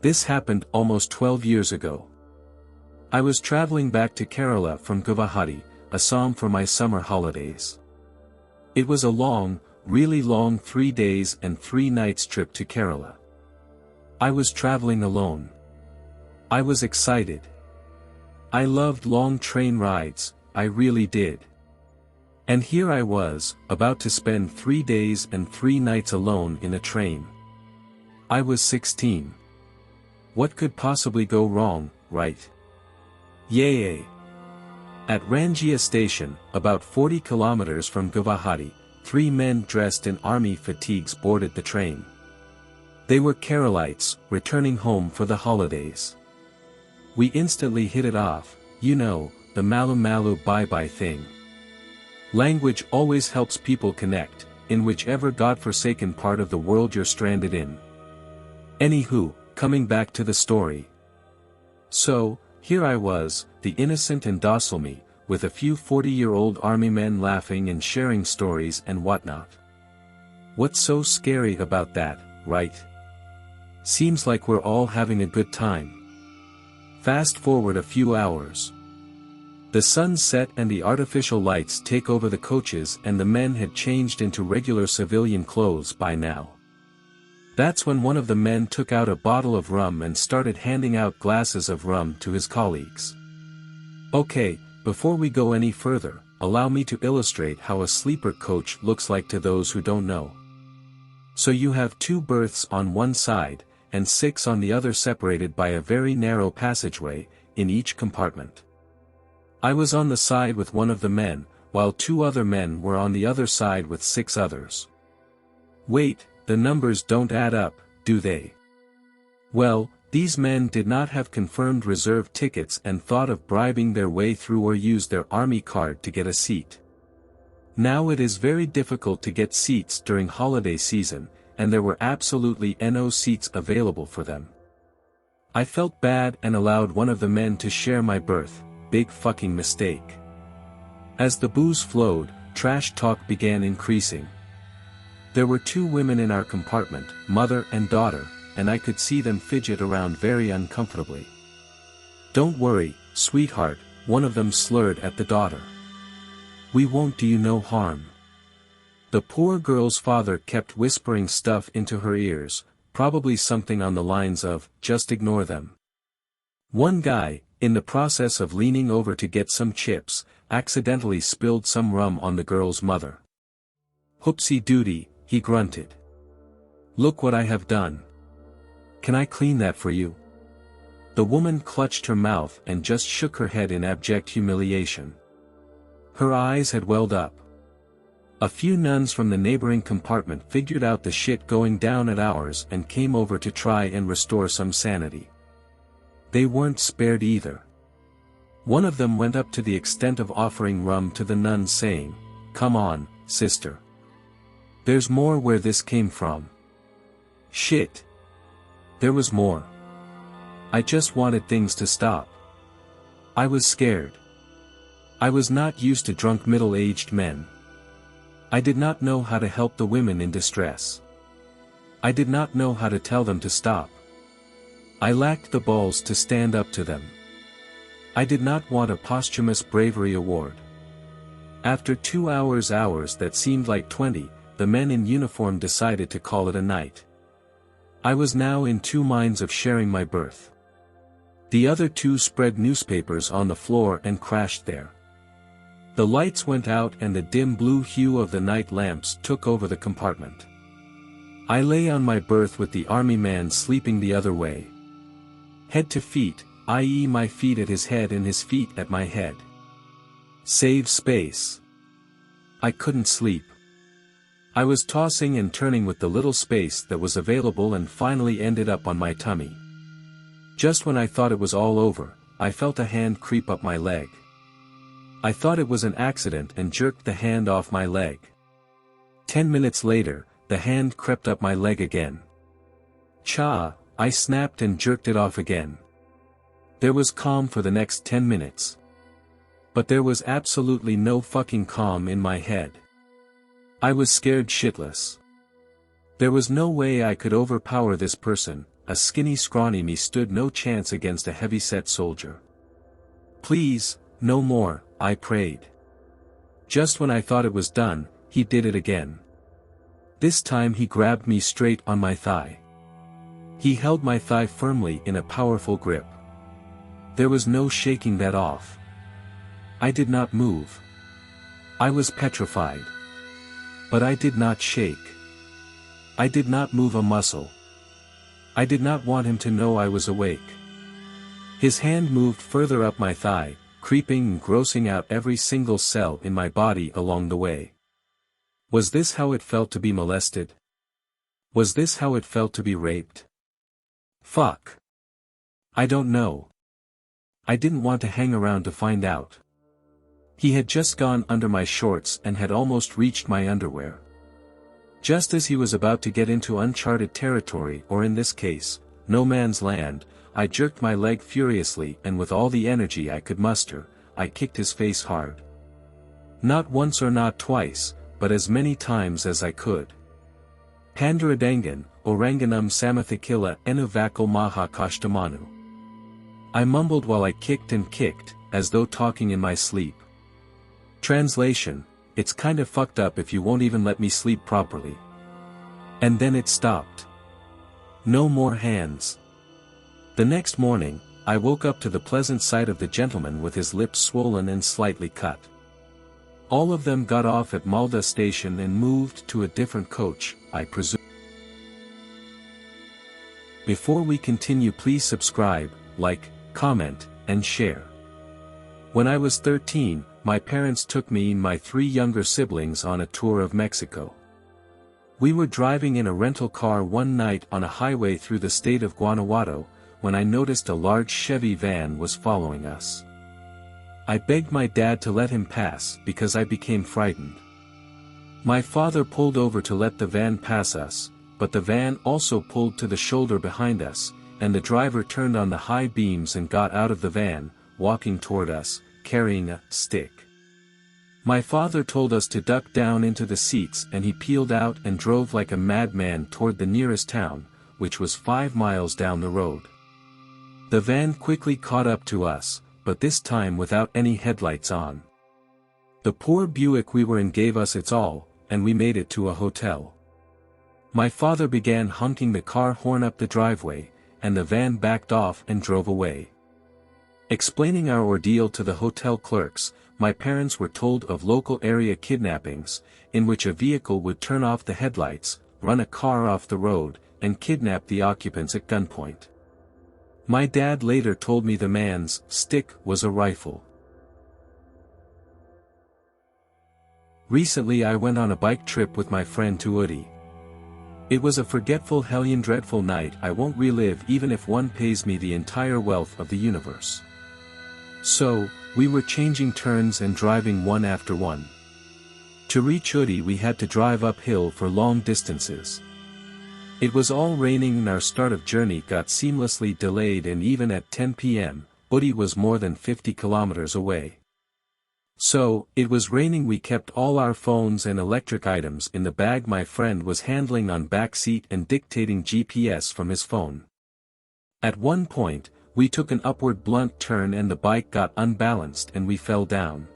This happened almost 12 years ago. I was traveling back to Kerala from Guwahati, Assam for my summer holidays. It was a long, really long 3 days and 3 nights trip to Kerala. I was traveling alone. I was excited. I loved long train rides, I really did. And here I was, about to spend 3 days and 3 nights alone in a train. I was 16. What could possibly go wrong, right? Yay! At Rangia station, about 40 kilometers from Guwahati, 3 men dressed in army fatigues boarded the train. They were Keralites, returning home for the holidays. We instantly hit it off, you know, the malu malu bye-bye thing. Language always helps people connect, in whichever godforsaken part of the world you're stranded in. Anywho, coming back to the story. So, here I was, the innocent and docile me, with a few 40-year-old army men laughing and sharing stories and whatnot. What's so scary about that, right? Seems like we're all having a good time. Fast forward a few hours. The sun set and the artificial lights take over the coaches, and the men had changed into regular civilian clothes by now. That's when one of the men took out a bottle of rum and started handing out glasses of rum to his colleagues. Okay, before we go any further, allow me to illustrate how a sleeper coach looks like to those who don't know. So you have 2 berths on one side, and 6 on the other, separated by a very narrow passageway, in each compartment. I was on the side with one of the men, while 2 other men were on the other side with 6 others. Wait, the numbers don't add up, do they? Well, these men did not have confirmed reserve tickets and thought of bribing their way through or use their army card to get a seat. Now it is very difficult to get seats during holiday season, and there were absolutely no seats available for them. I felt bad and allowed one of the men to share my berth. Big fucking mistake. As the booze flowed, trash talk began increasing. There were 2 women in our compartment, mother and daughter, and I could see them fidget around very uncomfortably. "Don't worry, sweetheart," one of them slurred at the daughter. "We won't do you no harm." The poor girl's father kept whispering stuff into her ears, probably something on the lines of, "Just ignore them." One guy, in the process of leaning over to get some chips, accidentally spilled some rum on the girl's mother. "Whoopsie doody," he grunted. "Look what I have done. Can I clean that for you?" The woman clutched her mouth and just shook her head in abject humiliation. Her eyes had welled up. A few nuns from the neighboring compartment figured out the shit going down at ours and came over to try and restore some sanity. They weren't spared either. One of them went up to the extent of offering rum to the nuns, saying, "Come on, sister. There's more where this came from." Shit. There was more. I just wanted things to stop. I was scared. I was not used to drunk middle-aged men. I did not know how to help the women in distress. I did not know how to tell them to stop. I lacked the balls to stand up to them. I did not want a posthumous bravery award. After 2 hours that seemed like 20, the men in uniform decided to call it a night. I was now in 2 minds of sharing my berth. The other 2 spread newspapers on the floor and crashed there. The lights went out and the dim blue hue of the night lamps took over the compartment. I lay on my berth with the army man sleeping the other way. Head to feet, i.e. my feet at his head and his feet at my head. Save space. I couldn't sleep. I was tossing and turning with the little space that was available and finally ended up on my tummy. Just when I thought it was all over, I felt a hand creep up my leg. I thought it was an accident and jerked the hand off my leg. 10 minutes later, the hand crept up my leg again. Cha! I snapped and jerked it off again. There was calm for the next 10 minutes. But there was absolutely no fucking calm in my head. I was scared shitless. There was no way I could overpower this person, a skinny scrawny me stood no chance against a heavy-set soldier. "Please, no more," I prayed. Just when I thought it was done, he did it again. This time he grabbed me straight on my thigh. He held my thigh firmly in a powerful grip. There was no shaking that off. I did not move. I was petrified. But I did not shake. I did not move a muscle. I did not want him to know I was awake. His hand moved further up my thigh, creeping and grossing out every single cell in my body along the way. Was this how it felt to be molested? Was this how it felt to be raped? Fuck. I don't know. I didn't want to hang around to find out. He had just gone under my shorts and had almost reached my underwear. Just as he was about to get into uncharted territory, or in this case, no man's land, I jerked my leg furiously and with all the energy I could muster, I kicked his face hard. Not once or not twice, but as many times as I could. Panduradangan, Oranganum Samathikila Enuvakal Maha Kashtamanu. I mumbled while I kicked and kicked, as though talking in my sleep. Translation: it's kinda fucked up if you won't even let me sleep properly. And then it stopped. No more hands. The next morning, I woke up to the pleasant sight of the gentleman with his lips swollen and slightly cut. All of them got off at Malda station and moved to a different coach, I presume. Before we continue, please subscribe, like, comment, and share. When I was 13, my parents took me and my 3 younger siblings on a tour of Mexico. We were driving in a rental car one night on a highway through the state of Guanajuato, when I noticed a large Chevy van was following us. I begged my dad to let him pass because I became frightened. My father pulled over to let the van pass us, but the van also pulled to the shoulder behind us, and the driver turned on the high beams and got out of the van, walking toward us, carrying a stick. My father told us to duck down into the seats, and he peeled out and drove like a madman toward the nearest town, which was 5 miles down the road. The van quickly caught up to us, but this time without any headlights on. The poor Buick we were in gave us its all, and we made it to a hotel. My father began honking the car horn up the driveway, and the van backed off and drove away. Explaining our ordeal to the hotel clerks, my parents were told of local area kidnappings, in which a vehicle would turn off the headlights, run a car off the road, and kidnap the occupants at gunpoint. My dad later told me the man's stick was a rifle. Recently I went on a bike trip with my friend to Ooty. It was a forgetful hellion dreadful night I won't relive even if one pays me the entire wealth of the universe. So, we were changing turns and driving one after one. To reach Ooty we had to drive uphill for long distances. It was all raining and our start of journey got seamlessly delayed, and even at 10 p.m., Ooty was more than 50 kilometers away. So, it was raining. We kept all our phones and electric items in the bag my friend was handling on back seat and dictating GPS from his phone. At one point, we took an upward blunt turn and the bike got unbalanced and we fell down.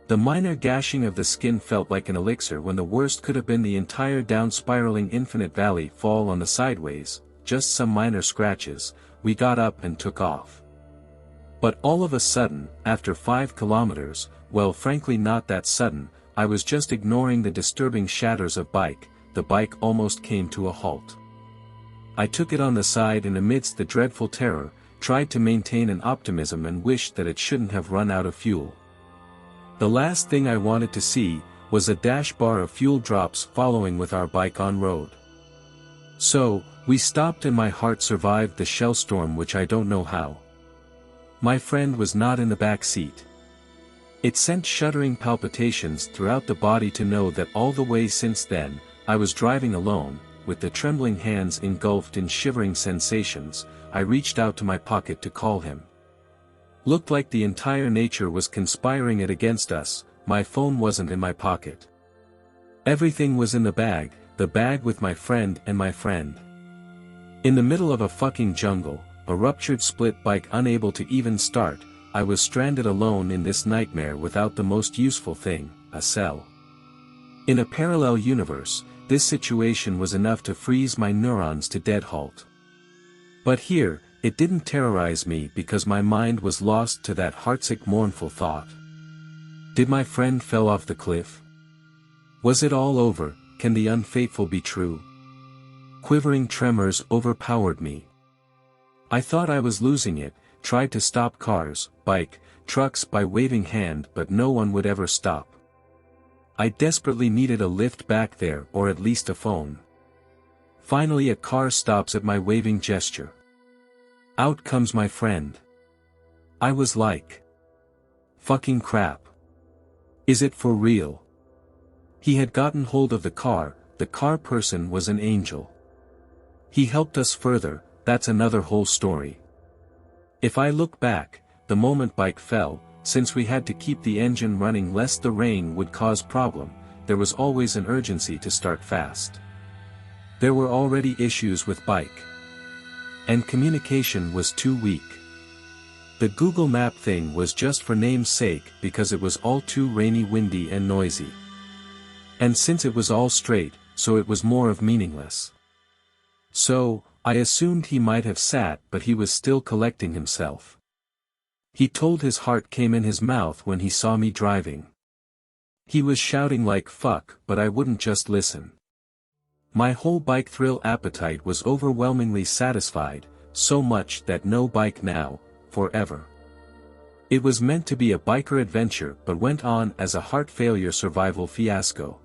The minor gashing of the skin felt like an elixir when the worst could have been the entire down-spiraling infinite valley fall on the sideways, just some minor scratches. We got up and took off. But all of a sudden, after 5 kilometers, well frankly not that sudden, I was just ignoring the disturbing shatters of bike, the bike almost came to a halt. I took it on the side and amidst the dreadful terror, tried to maintain an optimism and wished that it shouldn't have run out of fuel. The last thing I wanted to see was a dash bar of fuel drops following with our bike on road. So, we stopped and my heart survived the shell storm, which I don't know how. My friend was not in the back seat. It sent shuddering palpitations throughout the body to know that all the way since then, I was driving alone, with the trembling hands engulfed in shivering sensations. I reached out to my pocket to call him. Looked like the entire nature was conspiring it against us. My phone wasn't in my pocket. Everything was in the bag with my friend and my friend. In the middle of a fucking jungle, a ruptured split bike unable to even start, I was stranded alone in this nightmare without the most useful thing, a cell. In a parallel universe, this situation was enough to freeze my neurons to dead halt. But here, it didn't terrorize me because my mind was lost to that heartsick mournful thought. Did my friend fell off the cliff? Was it all over? Can the unfaithful be true? Quivering tremors overpowered me. I thought I was losing it, tried to stop cars, bike, trucks by waving hand, but no one would ever stop. I desperately needed a lift back there or at least a phone. Finally a car stops at my waving gesture. Out comes my friend. I was like, fucking crap. Is it for real? He had gotten hold of the car person was an angel. He helped us further, that's another whole story. If I look back, the moment bike fell, since we had to keep the engine running lest the rain would cause problem, there was always an urgency to start fast. There were already issues with bike. And communication was too weak. The Google Map thing was just for name's sake because it was all too rainy, windy and noisy. And since it was all straight, so it was more of meaningless. So, I assumed he might have sat but he was still collecting himself. He told his heart came in his mouth when he saw me driving. He was shouting like fuck but I wouldn't just listen. My whole bike thrill appetite was overwhelmingly satisfied, so much that no bike now, forever. It was meant to be a biker adventure but went on as a heart failure survival fiasco.